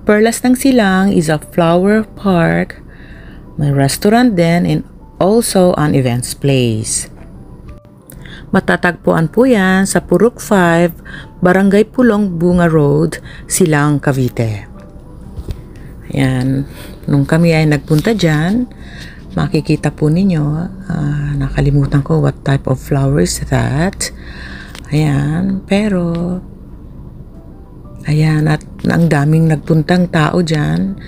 Perlas ng Silang is a flower park. May restaurant din and also an events place. Matatagpuan po yan sa Purok 5, Barangay Pulong, Bunga Road, Silang, Cavite. Ayan, nung kami ay nagpunta dyan, makikita po ninyo, nakalimutan ko what type of flower is that. Ayan, pero ayan, at ang daming nagpuntang tao dyan.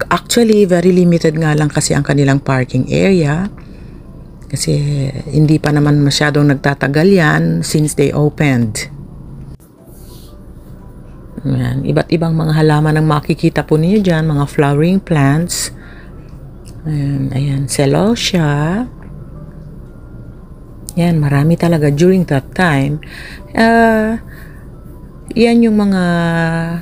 Actually, very limited nga lang kasi ang kanilang parking area. Kasi hindi pa naman masyadong nagtatagal yan since they opened. Ayan, iba't ibang mga halaman ang makikita po ninyo dyan, mga flowering plants. Ayan, celosia. Yan, marami talaga during that time. Yan yung mga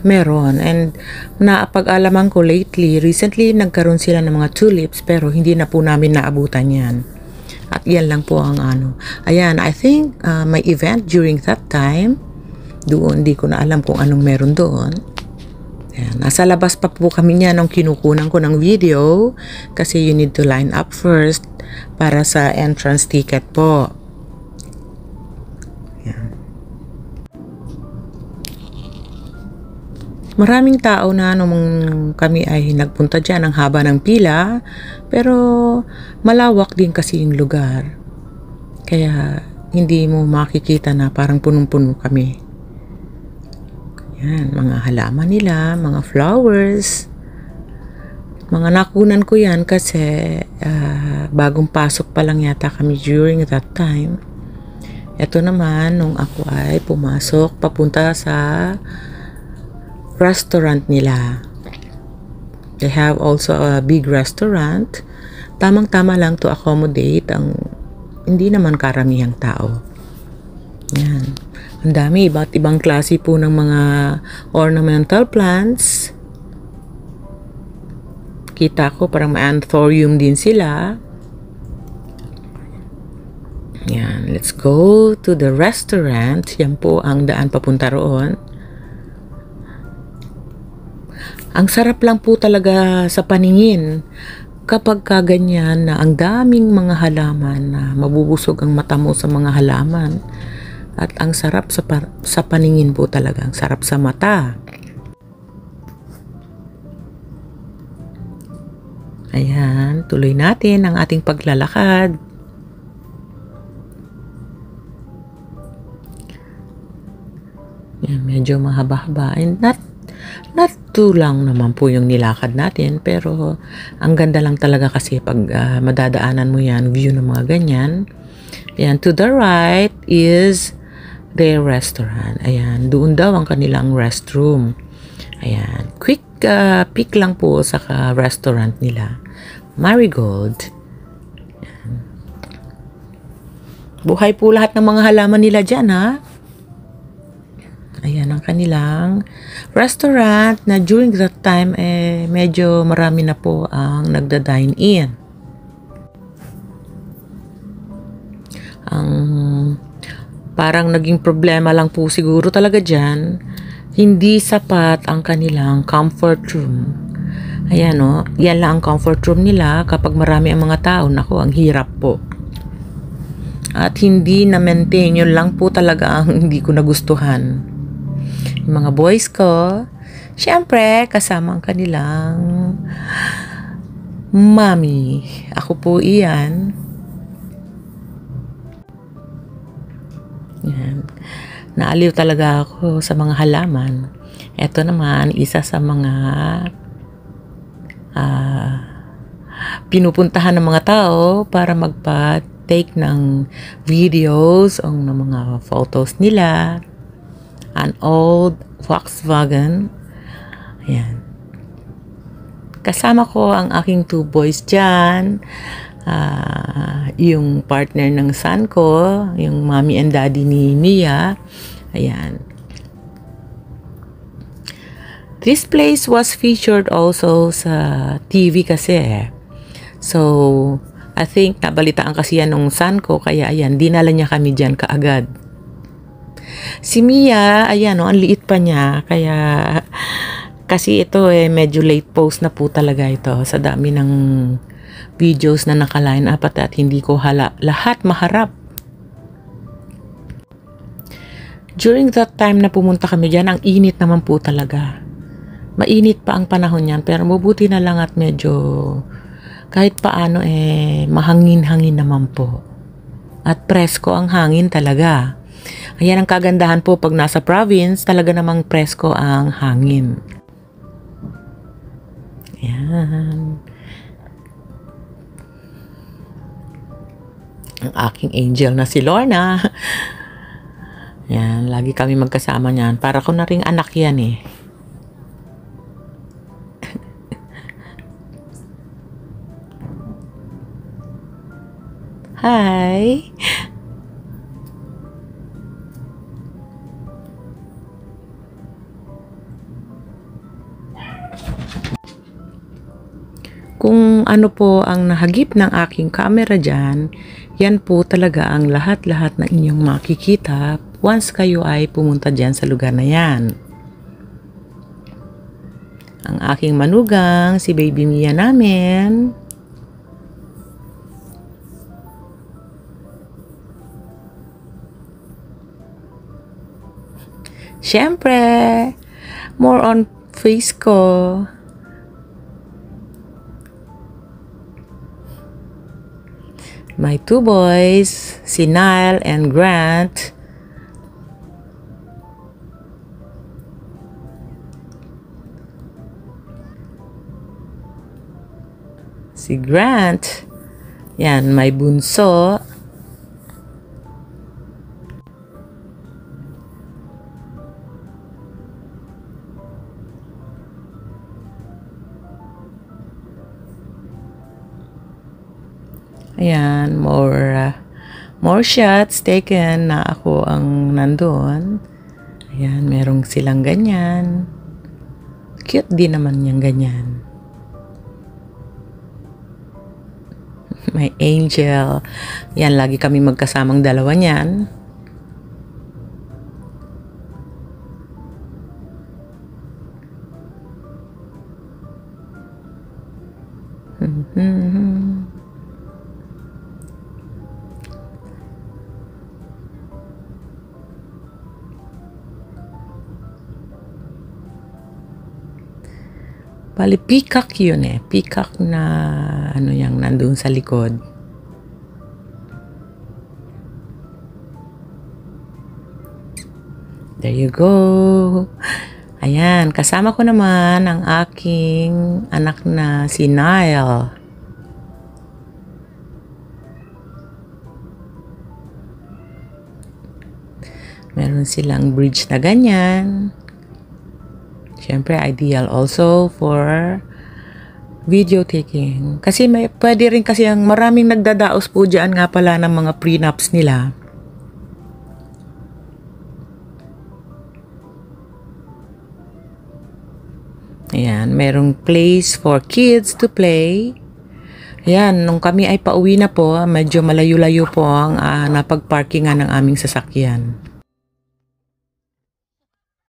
meron. And naapag-alaman ko recently nagkaroon sila ng mga tulips pero hindi na po namin naabutan yan. At yan lang po ang ano. Ayan, I think may event during that time. Doon, hindi ko na alam kung anong meron doon. Ayan, nasa labas pa po kami niya nung kinukunan ko ng video kasi you need to line up first para sa entrance ticket po. Maraming tao na nung kami ay nagpunta dyan ang haba ng pila, pero malawak din kasi yung lugar. Kaya hindi mo makikita na parang punong-puno kami. Yan, mga halaman nila, mga flowers. Mga nakunan ko yan kasi bagong pasok pa lang yata kami during that time. Ito naman, nung ako ay pumasok papunta sa restaurant nila. They have also a big restaurant. Tamang-tama lang to accommodate ang hindi naman karamihang tao. Yan. Ang dami, iba't ibang klase po ng mga ornamental plants. Kita ko parang may anthurium din sila. Yan. Let's go to the restaurant. Yan po ang daan papunta roon. Ang sarap lang po talaga sa paningin kapag kaganyan na ang daming mga halaman na mabubusog ang mata mo sa mga halaman. At ang sarap sa paningin po talaga. Ang sarap sa mata. Ayan, tuloy natin ang ating paglalakad. Ayan, medyo mahaba-haba. And not too lang naman po yung nilakad natin, pero ang ganda lang talaga kasi pag madadaanan mo yan, view ng mga ganyan. Ayan, to the right is their restaurant. Ayan, doon daw ang kanilang restroom. Ayan, quick pick lang po sa restaurant nila. Marigold. Ayan. Buhay po lahat ng mga halaman nila dyan, ha? Ayan ang kanilang restaurant na during that time medyo marami na po ang nagda-dine in. Ang parang naging problema lang po siguro talaga dyan, hindi sapat ang kanilang comfort room. Ayan o, yan lang ang comfort room nila kapag marami ang mga tao. Naku, ang hirap po. At hindi na-maintain, yun lang po talaga ang hindi ko nagustuhan. Yung mga boys ko, syempre, kasama ang kanilang mommy. Ako po iyan. Yan. Naaliw talaga ako sa mga halaman. Ito naman, isa sa mga pinupuntahan ng mga tao para magpa-take ng videos o ng mga photos nila. An old Volkswagen. Ayan. Kasama ko ang aking 2 boys dyan. Yung partner ng son ko, yung mommy and daddy ni Mia. Ayan. This place was featured also sa TV kasi. So, I think nabalitaan kasi yan ng son ko, kaya ayan, dinala niya kami dyan kaagad. Si Mia, ayan, ang liit pa niya. Kaya, kasi ito medyo late post na po talaga ito sa dami ng videos na naka-line up at hindi ko lahat maharap. During that time na pumunta kami dyan, ang init naman po talaga. Mainit pa ang panahon niyan, pero mabuti na lang at medyo kahit paano mahangin-hangin naman po. At presko ang hangin talaga. Ayan ang kagandahan po pag nasa province, talaga namang presko ang hangin. Ayan. Ang aking angel na si Lorna. Yan, lagi kami magkasama niyan. Para ko na ring anak yan eh. Hi! Kung ano po ang nahagip ng aking camera dyan, yan po talaga ang lahat-lahat na inyong makikita once kayo ay pumunta dyan sa lugar na yan. Ang aking manugang, si Baby Mia namin. Siyempre, more on face ko. My two boys, si Nile and Grant. Si Grant, yan, may bunso. Ayan, more shots taken na ako ang nandoon. Ayan, merong silang ganyan. Cute din naman yung ganyan. My angel. Yan, lagi kami magkasamang dalawa niyan. Bali, peacock yun eh. Peacock na ano yang nandun sa likod. There you go. Ayan, kasama ko naman ang aking anak na si Nile. Meron silang bridge na ganyan. Siyempre, ideal also for video taking. Kasi pwede rin kasi ang maraming nagdadaos po dyan nga pala ng mga prenups nila. Ayan, merong place for kids to play. Ayan, nung kami ay pauwi na po, medyo malayo-layo po ang napagparkingan ng aming sasakyan.